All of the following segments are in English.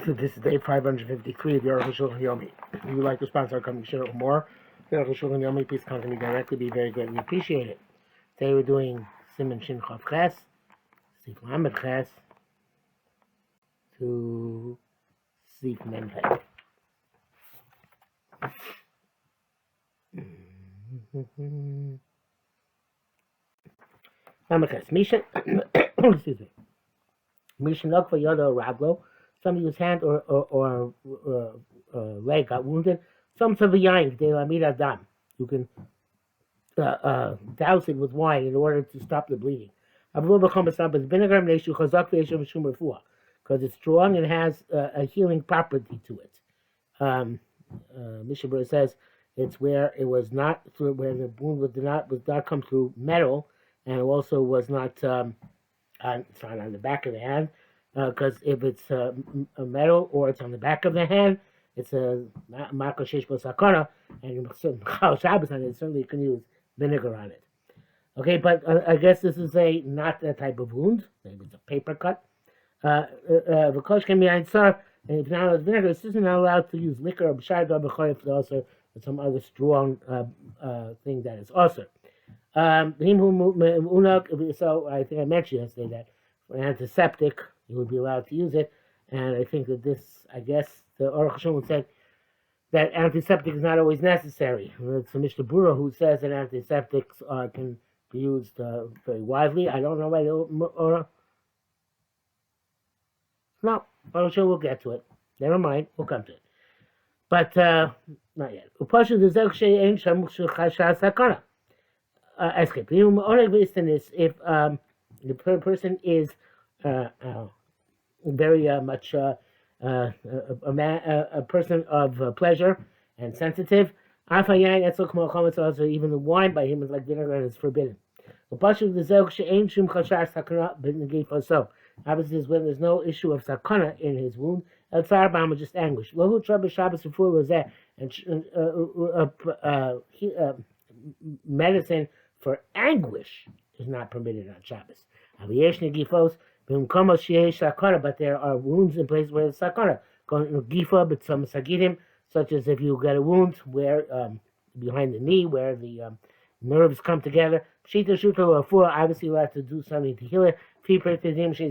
So this is day 553 of the Arukh HaShulchan Yomi. If you would like to sponsor our company, share it with more. The Arukh HaShulchan Yomi, please contact me directly. Be very greatly appreciated. Today we're doing Siman Shin Chav Ches, Sif Lamed Ches, to Sif Mem Het. Lamed Ches. Misha, excuse me. Misha Nokva Yodo Raglo. Somebody whose hand or leg got wounded. Some Saviyayin, De Lamid Adam. You can douse it with wine in order to stop the bleeding. Because it's strong and has a healing property to it. Mishabur says it's where it was not through, where the wound did not come through metal, and it also was not it's not on the back of the hand. Because if it's a metal or it's on the back of the hand, it's a Marco Sheshbo Sakana, and Shabbos on it, certainly you can use vinegar on it. Okay, but I guess this is not that type of wound. Maybe it's a paper cut. Because can be Einsar, and if not with vinegar, this isn't allowed to use liquor or b'shad or b'choyef also, or some other strong thing that is also. So I think I mentioned yesterday that for antiseptic, you would be allowed to use it, and I think that this, I guess, the Arukh HaShulchan said that antiseptic is not always necessary. It's Mr. Bura who says that antiseptics can be used very widely. I don't know why no, I'm sure we'll get to it. Never mind, we'll come to it. But not yet. Escape. If the person is very much a person of pleasure and sensitive. Also, even the wine by him is like vinegar and it's forbidden. Obviously, is when there's no issue of sakana in his wound. El Tzarbam is just anguish. Medicine for anguish is not permitted on Shabbos. But there are wounds in places where there's sakana. Gifa, but some sagidim, such as if you get a wound where behind the knee, where the nerves come together. Pshita shuta lafua, obviously you have to do something to heal it.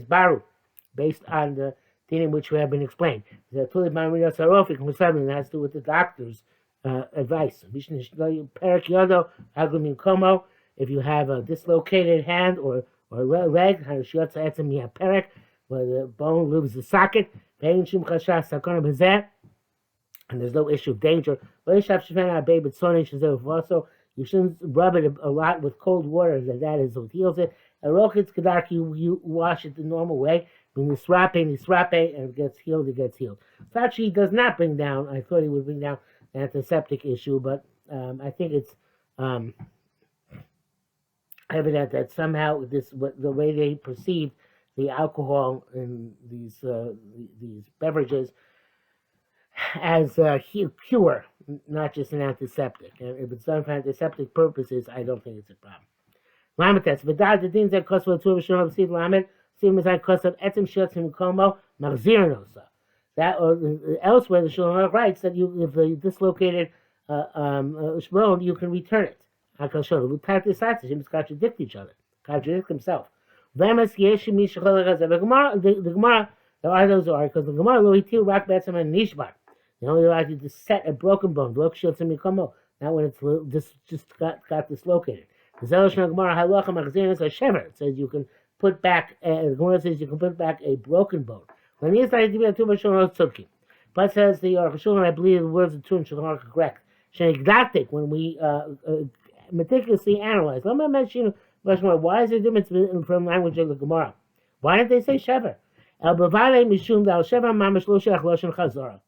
Baru, based on the dinim which have been explained. That has to do with the doctor's advice. If you have a dislocated hand or leg, where the bone leaves the socket, and there's no issue of danger. Also, you shouldn't rub it a lot with cold water, that is what heals it. You wash it the normal way. When you swap and it gets healed, it gets healed. So actually, he does not bring down, I thought he would bring down the antiseptic issue, but I think it's evident that somehow the way they perceive the alcohol in these beverages as pure, not just an antiseptic. And if it's done for antiseptic purposes, I don't think it's a problem. Lamites, v'dad the things that cost for 2 of Shon of Sid Lamed, same as I cost of Etzim Shots in Como, Magziranosa. That elsewhere the Shulchan writes that if the dislocated bone, you can return it. Hakashon, we practice that to contradict each other, contradict himself. The Gemara, there are those who are, because the Gemara lo hitil rak betzam and nishbar. They only allowed you to set a broken bone. Not when it's just got dislocated. The Gemara halacha magzirin a shever. It says you can put back. The Gemara says you can put back a broken bone. When he started to be a two b'shon tzudkim, but says the Arukh HaShulchan, I believe the words of two and Shulchan are correct. Shenigdatik, when we meticulously analyze. Let me mention why is there a difference from language of the Gemara? Why didn't they say shever? El bavale mishum dal shever mamash lo sheach loshen chazara.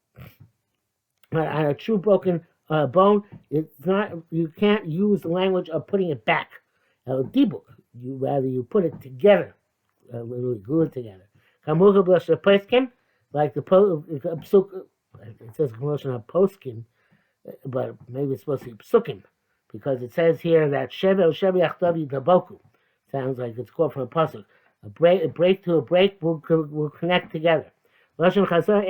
On a true broken bone, it's not. You can't use the language of putting it back. El dibuk. You put it together, literally glue it together. Kamuga b'lasher poskim, like the psuk. It says promotion of poskim, but maybe it's supposed to be psukim, because it says here that shever yachdavi daboku. Sounds like it's called from a pasuk. A break to a break will connect together. Lashon Chazor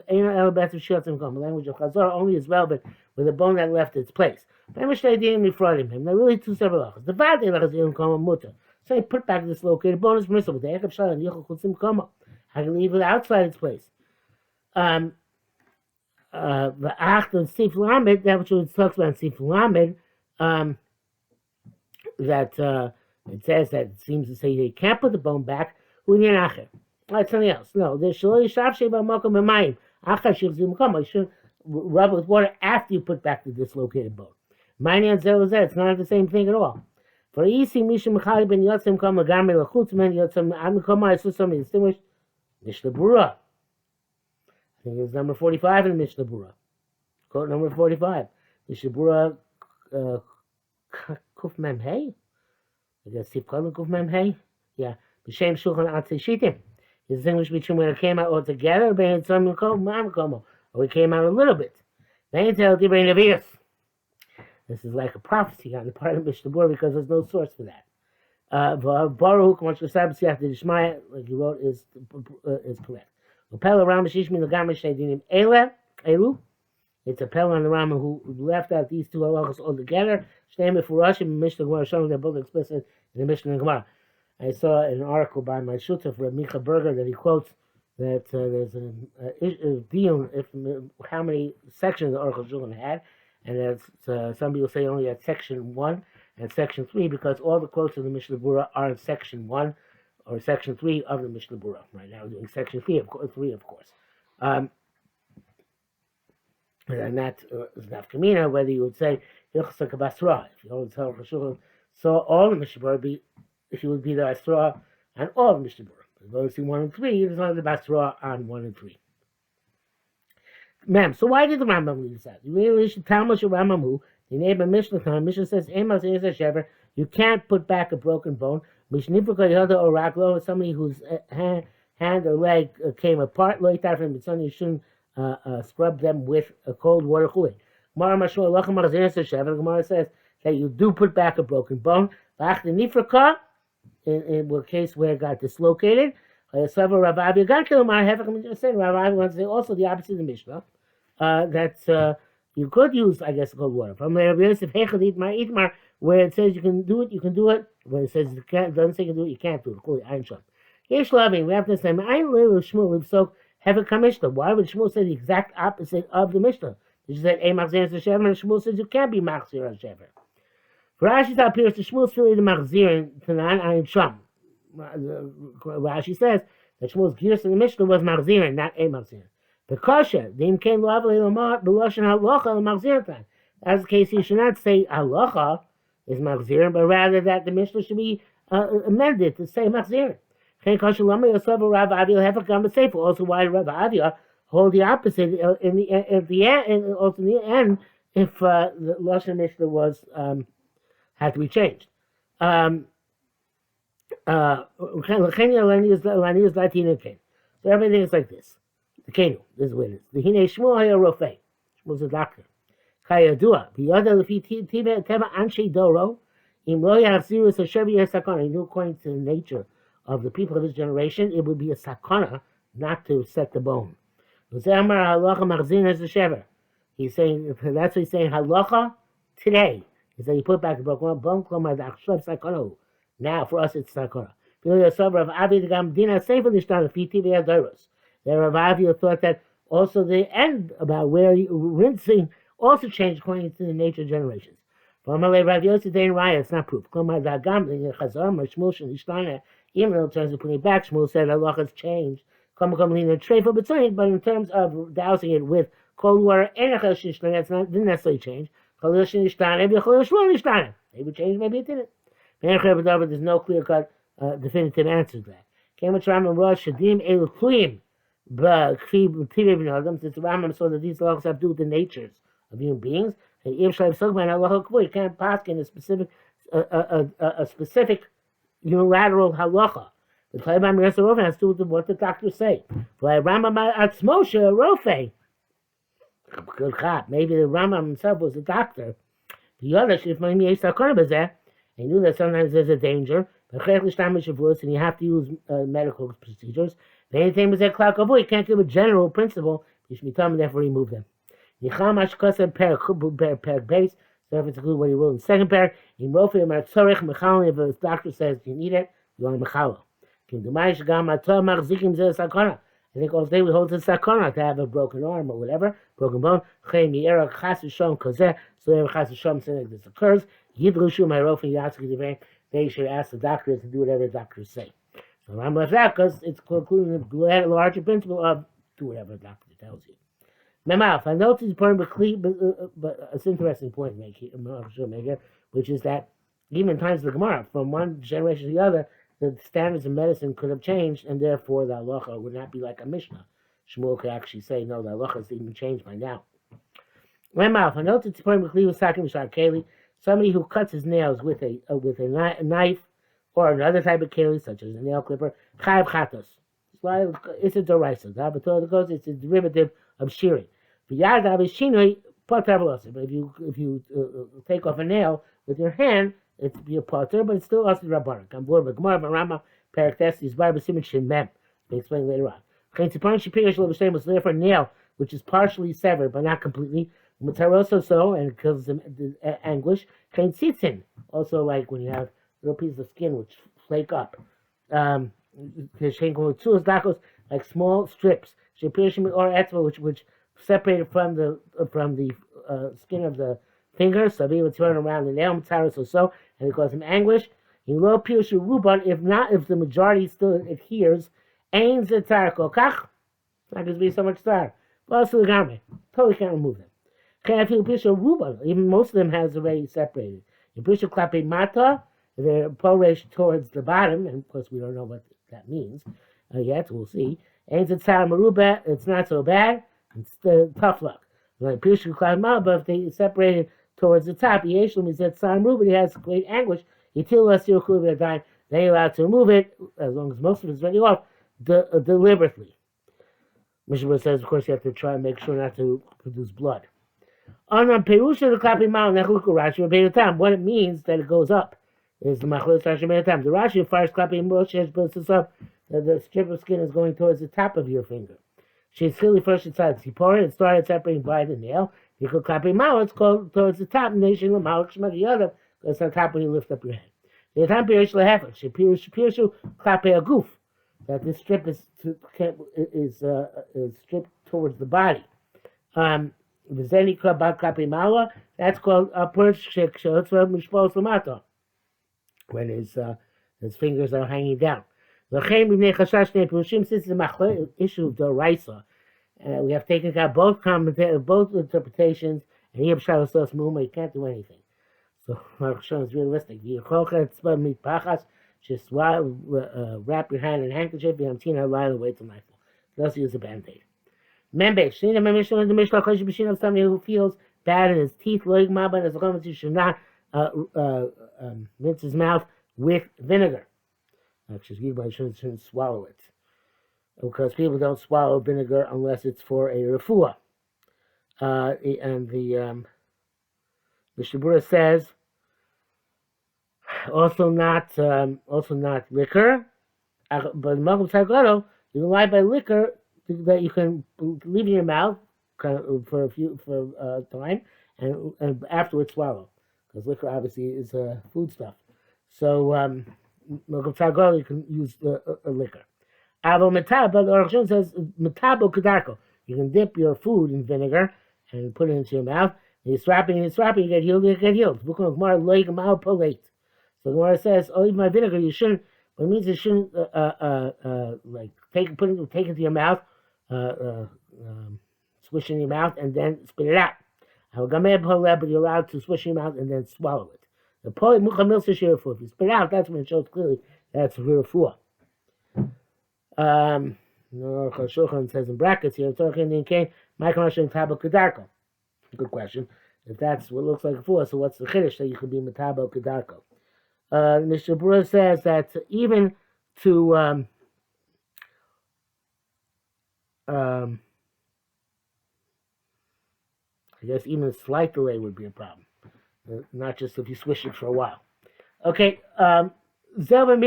ain't elevated Shilton come. The language of Chazor only is relevant with a bone that left its place. They're really two separate lachas. The Vade lachas Ilim Kama Mutter. So he put back this located bone is permissible. The Ekav Shal and Yichel Chutzim Kama. I can leave it outside its place. The Acht of Sif Lamed, that which talks about Sif Lamed, that it says that it seems to say they can't put the bone back. That's something else. No, there's Shaloi Shav Sheba Mokum Emayim. Achar Shilzim Kama. You shouldn't rub it with water after you put back the dislocated bone. Mine and Zelazet, it's not the same thing at all. For Isi Mishim Chali Ben Yotzim Kama Garme Lachutz Men Yotzim Amikoma, I saw something distinguished. Mishnah Berurah. I think it's number 45 in Mishnah Berurah. Quote number 45. Mishnah Berurah Kuf Mem Hey. I guess Sif Kala Kuf Mem Hey. Yeah. B'Shem Shulchan Atzei Shitim. It's distinguished between when it came out altogether, or when it came out a little bit. This is like a prophecy on the part of Mishnah Berurah because there's no source for that. Baruch, like he wrote, is correct. It's a Pel on the Rama who left out these two halachas altogether. They're both explicit in the Mishnah and Gemara. I saw an article by my shutzer for Micha Berger that he quotes that there's a deal if how many sections the Arukh HaShulchan had, and that some people say only at section 1 and section 3 because all the quotes of the Mishnah Berurah are in section 1 or section 3 of the Mishnah Berurah. Right now we're doing section 3 of course. And that is nafkamina, whether you would say Hilchos HaKabasra, if you hold the Arukh HaShulchan saw all the Mishnah Berurah if you would be the Basra on all of Mishnah Berurah. Those who 1 and 3, there's only the Basra on 1 and 3. Ma'am, so why did the Rambam leave this out? You really should tell us your Rambam, the neighbor Mishnah time. Mishnah says, you can't put back a broken bone. Or somebody whose hand or leg came apart, you shouldn't scrub them with a cold water cooling. Gemara says that you do put back a broken bone. In a case where it got dislocated, Rav Avi wants to say also the opposite of the Mishnah, that you could use, I guess, cold water. From Rav Yosef Itmar, where it says you can do it, you can do it. When it says you can't, doesn't say you can do it, you can't do it. We have to say, have a Mishnah. Why would Shmuel say the exact opposite of the Mishnah? He said, and Shmuel says you can't be Machzir on Shever. Rashi appears to Shmuel's really the Machzir Tanan Ayin Sham. Rashi says that Shmuel's gears in the Mishnah was Machzir, not a Machzir. The Kasha, the Imken Loavle Lamar, the Lashon Halacha, the Machzir time. As the case, you should not say Halacha is Machzir, but rather that the Mishnah should be amended to say Machzir. Chen Kasha Lama Yosef Rav Avia have a conversation. Also, why Rav Avia hold the opposite in the end, also in the end, if the Lashon Mishnah was had to be changed. So everything is like this. The Kenu, this is what it is. The Hine Shmuel Haya Rofei. Shmuel's a doctor. Kayadua. Biyada Lefi Teva Anshe Doro. Im Lo Yachzirus Hashem Yesakana. He knew according to the nature of the people of his generation, it would be a sakana not to set the bone. He's saying, that's what he's saying, halacha today. Is that you put back the broken bone, now for us it's sakana. The Rav Avia thought that also the end about where rinsing also changed according to the nature of generations. It's not proof. Even though in terms of putting it back, Shmuel said halacha's changed. But in terms of dousing it with cold water, that's not didn't necessarily change. Maybe it changed, maybe it didn't. There's no clear-cut, definitive answer to that. Since the Rambam saw that these halachas have to do with the natures of human beings, and you can't pass in a specific unilateral halacha. The Taibam Resa Rofe has to do with what the doctors say. Maybe the Rambam himself was a doctor. The other, he knew that sometimes there's a danger, and you have to use medical procedures. Anything was that cloud kavui, you can't give a general principle. You should be telling me, therefore remove them. Yicham Ashkasa per base. So if it's include what he wrote in the second pair, in Rofi Mar Tzorich Mechalin, if a doctor says you need it, you want Mechala. Kim Dumai Shagam Atah Machzikim Zeh Sakana. I think all day we hold the sakana to have a broken arm or whatever, broken bone. Chem Yerach Chas V'Shalom Kozeh. So if Chas V'Shalom something like this occurs, Yidlu Shu Ma'Rofi Yatzki Devei. They should ask the doctor to do whatever the doctors say. So I'm left out because it's including the larger principle of do whatever the doctor tells you. Memaf, I noticed important, but it's an interesting point to make here, which is that even in times of the Gemara, from one generation to the other, the standards of medicine could have changed, and therefore the halacha would not be like a Mishnah. Shmuel could actually say, no, the halacha has even changed by now. Memaf, I noticed it's important with Sakim Shar Keli, somebody who cuts his nails with a knife or another type of keli, such as a nail clipper, chayav chatos. It's a doraisa. It's a derivative of shearing. But if you take off a nail with your hand, it's be a potter, but it's still also rabbanon. I'm bored with Gemara, but Rambam Paraktes is by Basimin Shin Mem. They explain later on. Was therefore a nail which is partially severed but not completely. So and it causes the anguish. Also like when you have little pieces of skin which flake up. Like small strips, which separated from the skin of the finger, so be able to turn around the nail, and it causes him anguish. If the majority still adheres, not going to be so much tar. Also the garment, totally can't remove them. Even most of them has already separated. They're poresh towards the bottom, and of course we don't know what that means yet. We'll see. It's not so bad. It's tough luck. But if they separated towards the top, he has great anguish. Then you're allowed to remove it, as long as most of it's already off, deliberately. Mishnah says, of course, you have to try and make sure not to produce blood. On the Perusha the Klapi Mal Rashi, what it means that it goes up is the Machlis Rashi Be'etam. The Rashi fires Klapi Moshe builds this up, that the strip of skin is going towards the top of your finger. She's clearly first inside the Sipora, it started separating by the nail. You could Klapi Mal, it's called towards the top, Nation Lamal Shmag it's on top when you lift up your head. The time Perish Lehefer, she Pirshu Klapi Aguf, that this strip is stripped towards the body. That's called upward when his fingers are hanging down. Since it's a issue of the Raisa, we have taken out both interpretations, and here you can't do anything. So Arukh is realistic. Just wrap your hand in a handkerchief, and lie away till nightfall. Let's use a band-aid. Membe, seen him in the Mishnah, of somebody who feels bad in his teeth, should not rinse his mouth with vinegar. Actually, you shouldn't swallow it. Because people don't swallow vinegar unless it's for a refuah. And the Mishnah says, also not liquor, but you can lie by liquor that you can leave in your mouth for time and afterwards swallow, because liquor obviously is food stuff. So you can use liquor. Avo metab, but Arukh HaShulchan says metabo kedarko. You can dip your food in vinegar and put it into your mouth. And you're swapping, you get healed. So the Gemara says, "Oh, even my vinegar, you shouldn't." But it means you shouldn't like take it to your mouth, swish in your mouth, and then spit it out. But you're allowed to swish in your mouth and then swallow it. The poet muchamil seshir if you spit it out, that's when it shows clearly that's refuah. Arukh HaShulchan says in brackets here, good question. If that's what looks like a refuah, so what's the chiddush that you could be metabo kedarko? Mr. Brewer says that even to I guess even a slight delay would be a problem, not just if you swish it for a while. Okay, this however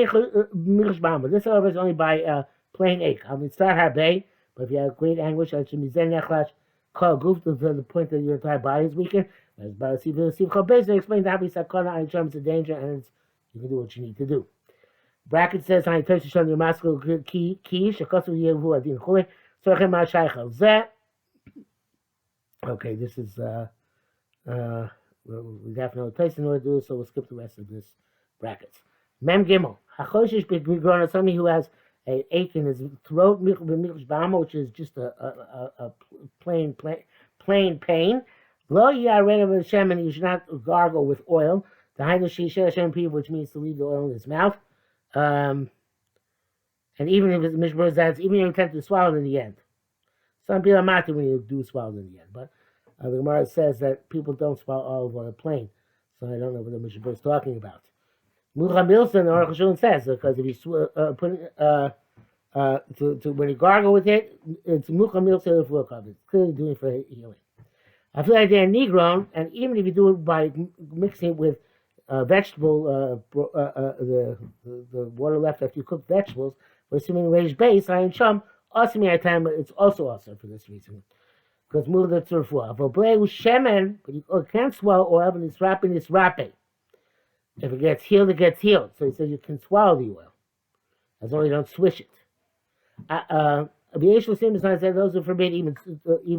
is only by plain ache. I'll start harbe, but if you have great anguish, I should be zen nechlash, call goof to the point that your entire body is weakened. As Balasivcha explains how we sakana in terms of danger, and you can do what you need to do. Bracket says, "I touch on your masculine key, shakasu yehu adin chule, sorchem ma shaycha zeh." Okay, this is we have no place in order to do this, so we'll skip the rest of this brackets. Mem Gimel. Hachoshish begrona, somebody who has an ache in his throat, which is just a plain pain. Lo yarev Hashem, and you should not gargle with oil. The hainu shisha Hashem people, which means to leave the oil in his mouth. And even if it's mishbur zats, even if you attempt to swallow it in the end. Some people are mad when you do swallow it in the end, but the Gemara says that people don't swallow olive oil plain, so I don't know what the Mishnah is talking about. Mucha Milson, Arukh HaShulchan says, because if you when you gargle with it, it's Mucha Milson of Rukav. It's clearly doing it for healing. I feel like they're negron, and even if you do it by mixing it with vegetable, the water left after you cook vegetables, for assuming raised base, I am chum, also it's also awesome for this reason. Because move the tzurfua. Vobleu shemen, but you can't swallow oil, and it's wrapping this wrapping. If it gets healed, it gets healed. So he says you can swallow the oil, as long as you don't swish it. The Yeshua Sim is not said those who forbid even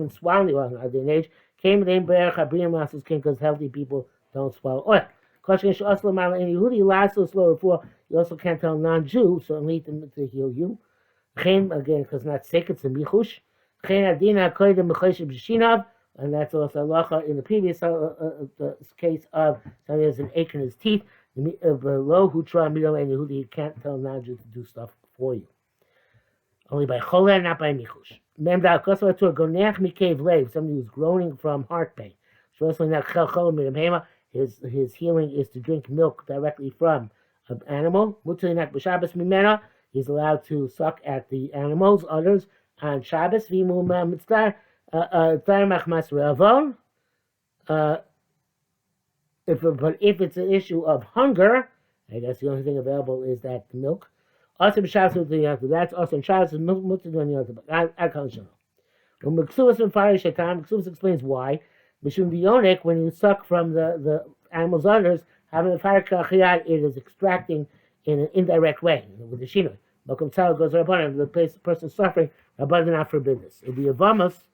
swallowing the oil in our day and age. Came with Berach Abriyam Lassus King, because healthy people don't swallow oil. You also can't tell a non-Jew, certainly to heal you. Again, because not sick, it's a michush. And that's also halacha in the previous case of somebody has an ache in his teeth. Below hutra middle and Yehudi, you can't tell non-Jew to do stuff for you. Only by choler, not by michush. Memda koso to gonech mikev lev, somebody who's groaning from heart pain. His healing is to drink milk directly from an animal. He's allowed to suck at the animals, others, on Shabbos. But if it's an issue of hunger, I guess the only thing available is that milk. Also, that's also in Shabbos. Mksuvas explains why. When you suck from the animal's udders, having a fire kachiyat, it is extracting in an indirect way with the shinoi. Malkum tzara goes rabbanan, the person suffering, rabbanan did not forbid this. It would be a vamas,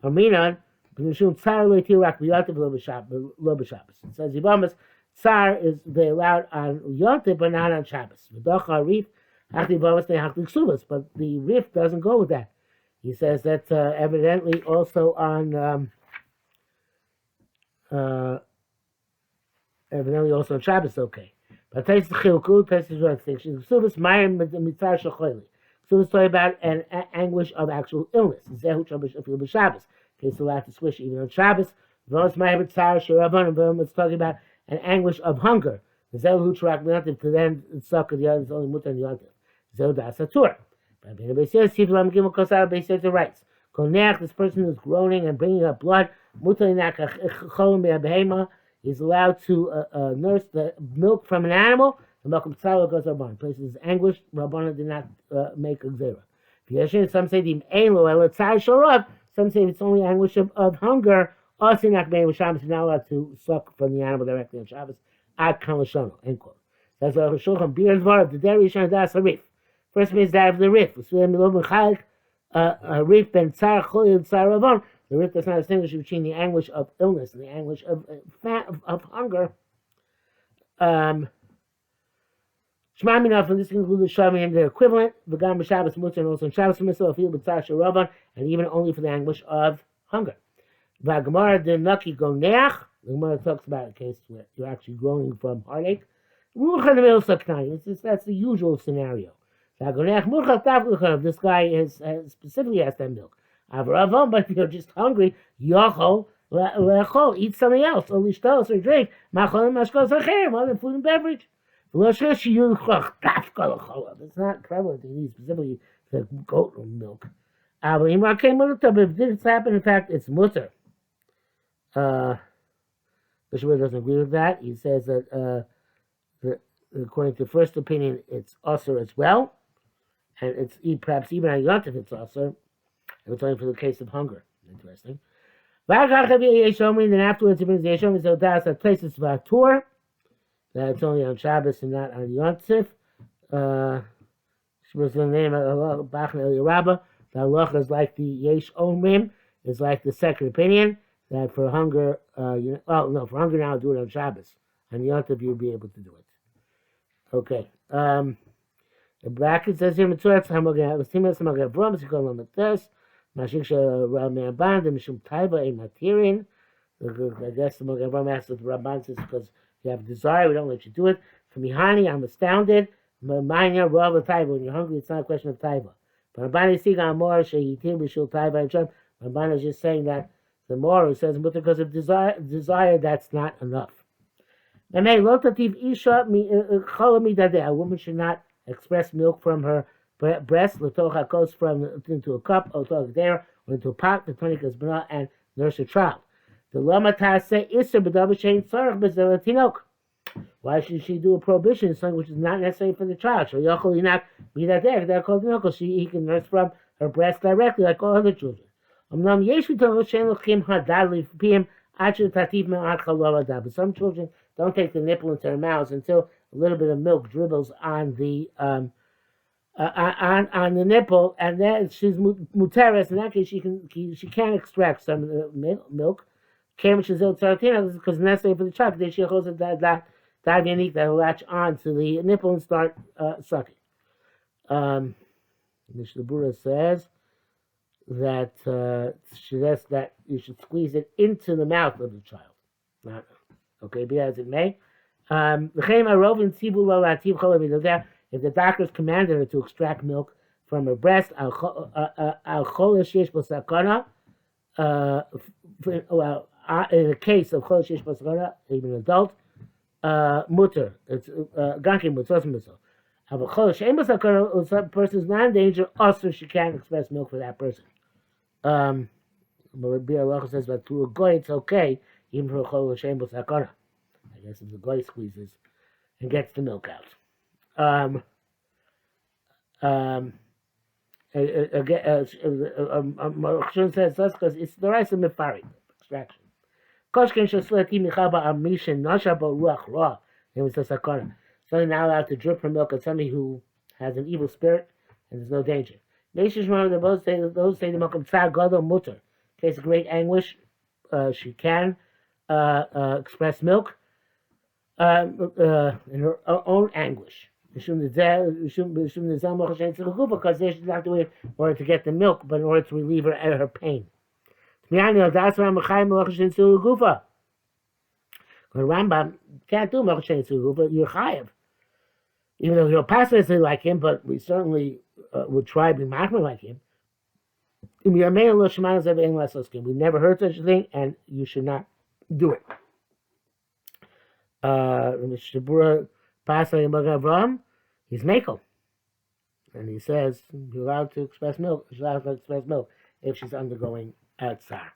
or minan, but mishum tzara lo yitir rak b'yotiv lo b'Shabbos. It says yivamas, tzar is they allowed on yotiv but not on Shabbos. V'docha arif, hachti vamas ne hachti ksuvas, but the rif doesn't go with that. He says that evidently also on Shabbos, okay. But Tais the Chilku, Tais is one distinction. Ksuvas Mayim Mitzar Shachoili. Ksuvas talking about an anguish of actual illness. Zehu Shabbos Shabbos. It's allowed to swish even on Shabbos. Vos Mayim Mitzar Sharavan, and it's talking about an anguish of hunger. Zehu Sharak Yontif, to then suck the others only Mutar and Yontif. Zehu Das Satur. But in the Beis Tivlam Gimel Kosar Beis writes, Koneach, this person who's groaning and bringing up blood, Mutar Nak Cholim Be'abehema, is allowed to nurse the milk from an animal. The milk of tzara goes rabbanan. Places anguish, rabbanan did not make a gzera. Some say the elo el tzar shorov. Some say it's only anguish of hunger. Also not being with Shabbos, not allowed to suck from the animal directly on Shabbos. Ad kalashono. End quote. That's why Shulchan beer dvar the dairy shana das harif. First means that of the rif. Rif ben tzar chol tzar rabbanan. The rif does not distinguish between the anguish of illness and the anguish of hunger. Shema enough, and this includes Shamim, their equivalent. V'gam b'Shabbos mutzah, and also in Shabbos mitzvah, afil b'tzar sheravan, and even only for the anguish of hunger. V'Gemara the naki goneach. The Gemara talks about a case where you're actually groaning from heartache. Rucha the middle saknai. That's the usual scenario. V'Goneach mucha tavluchav. This guy specifically has that milk. Avravam, but if you're just hungry, yochol lechol, eat something else, or lishtos, or drink. Machol and mashkos acherim, other food and beverage. It's not prevalent to eat specifically the goat milk. If this happen, in fact, it's mutter. The Shmuel doesn't agree with that. He says that according to the first opinion, it's usher as well. and it's perhaps even on Yontif it's also. It's only for the case of hunger. Interesting. Then afterwards, the Yeshom is Odas that places Vatur. That it's only on Shabbos and not on Yontif. She was the name of Bach El Yerabah. The halacha is like the Yesh Omrim, is like the second opinion that for hunger, for hunger now do it on Shabbos. On Yontif you would be able to do it. Okay. The bracket says here, Mitzurat Hamaga, Vasimas Hamaga Vrom, Sikol Lamates, Mashik Ramban, the Mishum Taiba, a Matirin. I guess the Hamaga Vrom asks if the Ramban says because you have desire, we don't let you do it. For Mihani, I'm astounded. Mania, Rav, Taiba. When you're hungry, it's not a question of Taiba. But Ramban is Siga Amor, Shayitim, Bishul Taiba, and Shem. Ramban is just saying that the more who says, but because of desire, that's not enough. A woman should not express milk from her breast, letocha goes from into a cup, or into a pot, the tonic is bra, and nurse a child. The lama say iser b'davashain tzarich b'zelatinok. Why should she do a prohibition, something which is not necessary for the child? So yochel yinak b'dadek, they're called tinok, he can nurse from her breast directly, like all other children. But some children don't take the nipple into their mouths until a little bit of milk dribbles on the nipple, and then she's muteres. In that case, she can extract some of the milk. Because it's necessary for the child. Then she holds that unique that will latch on to the nipple and start sucking. Mishnah Berurah says that that you should squeeze it into the mouth of the child. Not, okay, be as it may. If the doctors commanded her to extract milk from her breast, in the case of chol sheish basakana, even an adult, mutter, it's gankin mutter, if a chol shein basakana, a person is not in danger, also she can't express milk for that person. But Rabbi Allah says that to a goy it's okay, even for a chol shein basakana. I guess if the goy squeezes and gets the milk out. Shun says that's because it's the rice of mifari extraction. Koshken shasleti michaba amishin nashaba ruach ra. It was a sakana. Something not allowed to drip from milk on somebody who has an evil spirit and there's no danger. Nations remember those say the milk of tzar gadol mutter. In case of great anguish, she can express milk in her own anguish. Because they should not do it in order to get the milk, but in order to relieve her pain. That's why Rambam can't do Machshen Gufa, you're chayav. Even though you're passionately like him, but we certainly would try to be machmer like him. We never heard such a thing, and you should not do it. Mishnah Berurah Pasay Magavram, he's Mekel. And he says you're allowed to express milk. She's allowed to express milk if she's undergoing tsar.